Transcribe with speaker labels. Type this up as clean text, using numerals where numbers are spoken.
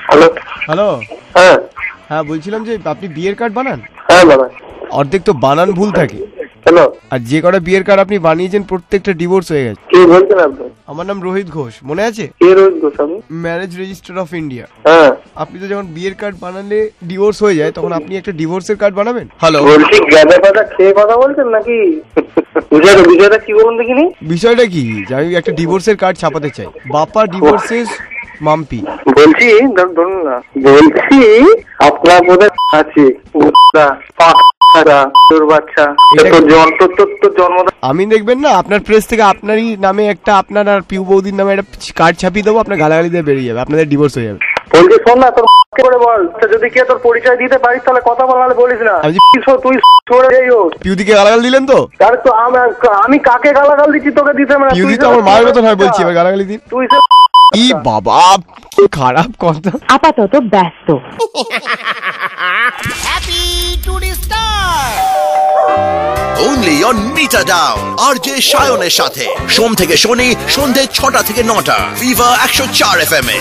Speaker 1: Hello
Speaker 2: hello.
Speaker 1: হ্যাঁ
Speaker 2: হ্যাঁ, বলছিলাম যে আপনি বিয়ের কার্ড বানান?
Speaker 1: হ্যাঁ বাবা।
Speaker 2: অর্ধেক তো বানান ভুল থাকে,
Speaker 1: হ্যালো,
Speaker 2: আর যে কটা বিয়ের কার্ড আপনি বানিয়েছেন প্রত্যেকটা ডিভোর্স হয়ে গেছে।
Speaker 1: কে বলছেন আপনি?
Speaker 2: আমার নাম রোহিত ঘোষ, মনে আছে?
Speaker 1: কে রোহিত ঘোষ? আমি
Speaker 2: ম্যারেজ রেজিস্টার অফ ইন্ডিয়া।
Speaker 1: হ্যাঁ
Speaker 2: আপনি তো যখন বিয়ের কার্ড বানালে ডিভোর্স হয়ে যায়, তখন আপনি একটা ডিভোর্সের কার্ড বানাবেন। হ্যালো,
Speaker 1: বলছি গাঁদা পাতা খেয়ে কথা বলছেন নাকি? বিষয়টা কি বলুন দেখিনি।
Speaker 2: বিষয়টা কি যে আমি একটা ডিভোর্সের কার্ড ছাপাতে চাই। বাপা ডিভোর্সেস মাম্পি।
Speaker 1: বলছি ধরুন না, বলছি আপনার বোধহয় আছে তোর বাচ্চা তোর জন্ম।
Speaker 2: আমি দেখবেন না আপনার প্রেস থেকে আপনারই নামে একটা, আপনার আর পিউ বৌদির নামে একটা কার্ড ছাপিয়ে দেবো, আপনার গালাগালি দিয়ে বেরিয়ে যাবে, আপনাদের ডিভোর্স হয়ে যাবে।
Speaker 1: বলছি শোন না, তোর করে বল যদি কে তোর পরিচয় দিতে পারিস তাহলে কথা বলালে বলিস না। তুই
Speaker 2: পিউ দিকে গালাগাল দিলেন তো?
Speaker 1: তাহলে তো আমি কাকে গালাগাল দিচ্ছি তোকে দিতে?
Speaker 2: পিউ দি তো আমার মায়ের মতন হয়, বলছি এবার গালাগালি দিন।
Speaker 1: তুই
Speaker 2: ই বাবা, কি খারাপ কথা।
Speaker 3: আপাতত ব্যস্ত।
Speaker 4: Only on Meter Down, RJ সায়নের সাথে সোম থেকে শনি সন্ধে 6টা থেকে 9টা, Viva 104 FM এ।